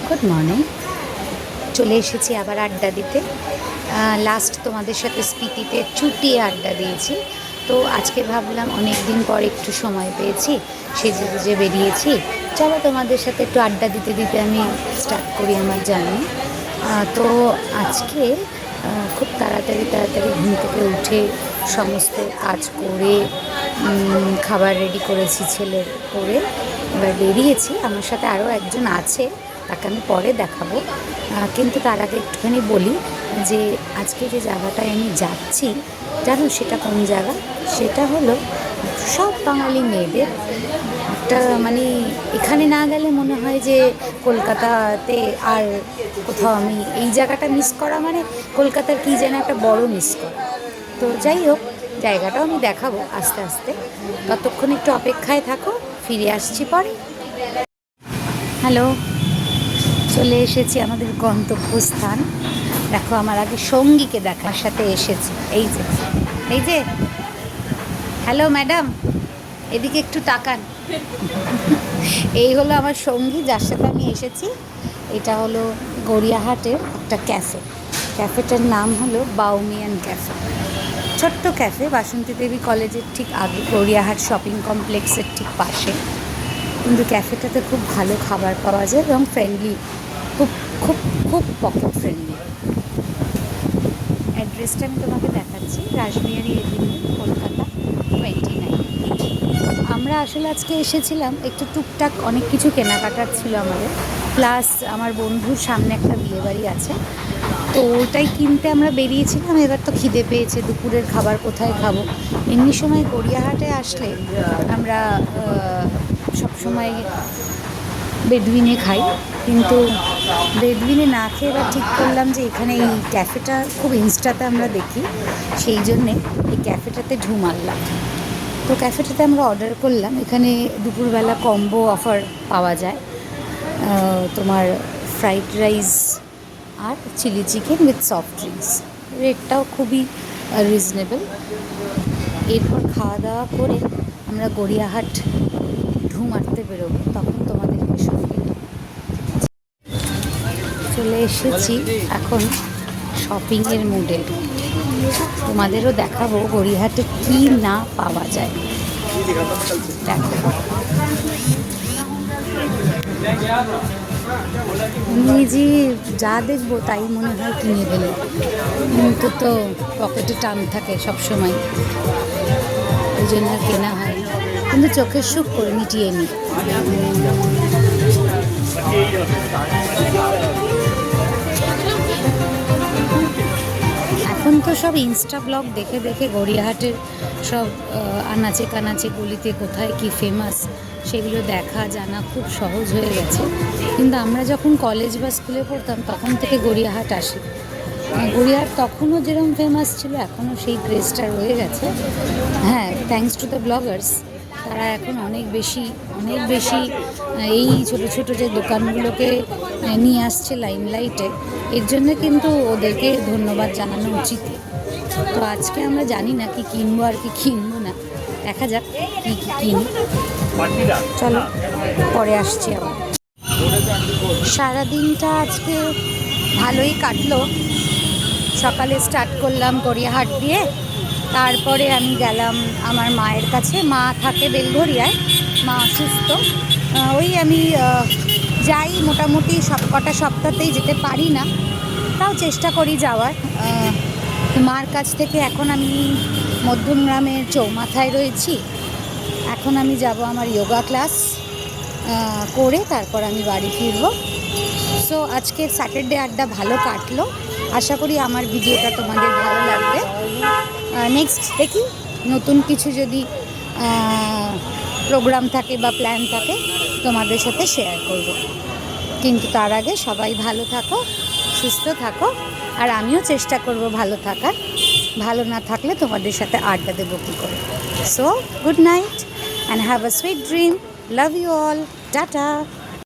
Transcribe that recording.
Good morning. চলে এসেছি আবার আড্ডা দিতে। লাস্ট তোমাদের সাথে স্পিতিতে চুটিয়ে আড্ডা দিয়েছি, তো আজকে ভাবলাম অনেক দিন পর একটু সময় পেয়েছি, সেজে গুজে বেরিয়েছি, চলো তোমাদের সাথে একটু আড্ডা দিতে দিতে আমি স্টার্ট করি আমার জার্নি। তো আজকে খুব তাড়াতাড়ি ঘুম থেকে উঠে সমস্ত কাজ করে খাবার রেডি করেছি ছেলের করে, এবার বেরিয়েছি। আমার সাথে আরও একজন আছে, তাকে আমি পরে দেখাবো, কিন্তু তার আগে একটুখানি বলি যে আজকে যে জায়গাটায় আমি যাচ্ছি জানো সেটা কোন জায়গা? সেটা হলো সব বাঙালি মেয়েদের একটা, মানে এখানে না গেলে মনে হয় যে কলকাতাতে আর কোথাও আমি এই জায়গাটা মিস করা মানে কলকাতার কী যেন একটা বড় মিস করা। তো যাই হোক, জায়গাটাও আমি দেখাবো আস্তে আস্তে, ততক্ষণ একটু অপেক্ষায় থাকো, ফিরে আসছি পরে। হ্যালো, চলে এসেছি আমাদের গন্তব্যস্থান। দেখো আমার আগে সঙ্গীকে দেখার সাথে এসেছি, এই যে এই যে হ্যালো ম্যাডাম, এদিকে একটু তাকান। এই হলো আমার সঙ্গী যার সাথে আমি এসেছি। এটা হলো গড়িয়াহাটের একটা ক্যাফে, ক্যাফেটার নাম হলো বাউমিয়ান ক্যাফে। ছোট্ট ক্যাফে, বাসন্তী দেবী কলেজের ঠিক আগে, গড়িয়াহাট শপিং কমপ্লেক্সের ঠিক পাশে। কিন্তু ক্যাফেটাতে খুব ভালো খাবার পাওয়া যায় এবং ফ্রেন্ডলি, খুব খুব খুব পকেট ফ্রেন্ডলি। অ্যাড্রেসটা আমি তোমাকে দেখাচ্ছি, রাসবিহারী এভিনিউ, কলকাতা 29। আমরা আসলে আজকে এসেছিলাম একটু টুকটাক অনেক কিছু কেনাকাটার ছিল আমাদের, প্লাস আমার বন্ধুর সামনে একটা বিয়েবাড়ি আছে, তো ওটাই কিনতে আমরা বেরিয়েছিলাম। এবার তো খিদে পেয়েছে, দুপুরের খাবার কোথায় খাবো? এমনি সময় গড়িয়াহাটে আসলে আমরা সবসময় বেডউইনে খাই, কিন্তু বেডউইনে না খেয়ে এবার ঠিক করলাম যে এখানে এই ক্যাফেটা খুব ইনস্টাতে আমরা দেখি, সেই জন্যে এই ক্যাফেটাতে ঢু মারলাম। তো ক্যাফেটাতে আমরা অর্ডার করলাম। এখানে দুপুরবেলা কম্বো অফার পাওয়া যায়, তোমার ফ্রাইড রাইস আর chilli chicken with soft drinks. রেটটাও খুবই রিজনেবল। এরপর খাওয়া দাওয়া করে আমরা গড়িয়াহাট ঢু মারতে বেরোবো, তখন তোমাদেরকে সঙ্গে চলে এসেছি এখন শপিংয়ের মুডে। তোমাদেরও দেখাবো গড়িয়াহাটে কী না পাওয়া যায়। দেখো নিজে যা দেখবো তাই মনে হয় কিনে ফেলি, কিন্তু তো পকেটে টান থাকে সবসময়, ওই জন্য কেনা হয়, কিন্তু চোখের সুখ করে মিটিয়ে নিই। এখন তো সব ইনস্টা ব্লগ দেখে দেখে গড়িয়াহাটের সব আনাচে কানাচে গলিতে কোথায় কি ফেমাস সেগুলো দেখা জানা খুব সহজ হয়ে গেছে। কিন্তু আমরা যখন কলেজ বা স্কুলে পড়তাম তখন থেকে গড়িয়াহাট আসি। গড়িয়াহাট তখনও যেরকম ফেমাস ছিল এখনও সেই ক্রেজটা রয়ে গেছে। হ্যাঁ, থ্যাঙ্কস টু দ্য ব্লগার্স, তারা এখন অনেক বেশি এই ছোট ছোট যে দোকানগুলোকে নিয়ে আসছে লাইমলাইটে, এর জন্য কিন্তু ওদেরকে ধন্যবাদ জানানো উচিত। তো আজকে আমরা জানি না কি কিনবো আর কি কিনবো না, দেখা যাক কী কী কিনি। চলো পরে আসছি আবার। সারাদিনটা আজকে ভালোই কাটলো। সকালে স্টার্ট করলাম গড়িয়াহাট দিয়ে, তারপরে আমি গেলাম আমার মায়ের কাছে। মা থাকে বেলঘরিয়ায়, মা অসুস্থ। ওই আমি যাই মোটামুটি সব কটা সপ্তাহতেই, যেতে পারি না, তাও চেষ্টা করি যাওয়ার। মার কাছ থেকে এখন আমি মধ্যমগ্রামের চৌমাথায় রয়েছি। এখন আমি যাব আমার যোগা ক্লাস করে, তারপর আমি বাড়ি ফিরব। সো আজকে স্যাটারডে আড্ডা ভালো কাটলো, আশা করি আমার ভিডিওটা তোমাদের ভালো লাগবে। নেক্সট দেখি নতুন কিছু যদি প্রোগ্রাম থাকে বা প্ল্যান থাকে তোমাদের সাথে শেয়ার করব। কিন্তু তার আগে সবাই ভালো থাকো, সুস্থ থাকো, আর আমিও চেষ্টা করব ভালো থাকার। ভালো না থাকলে তোমাদের সাথে আড্ডা দেবো কী করে। So good night and have a sweet dream. Love you all, tata.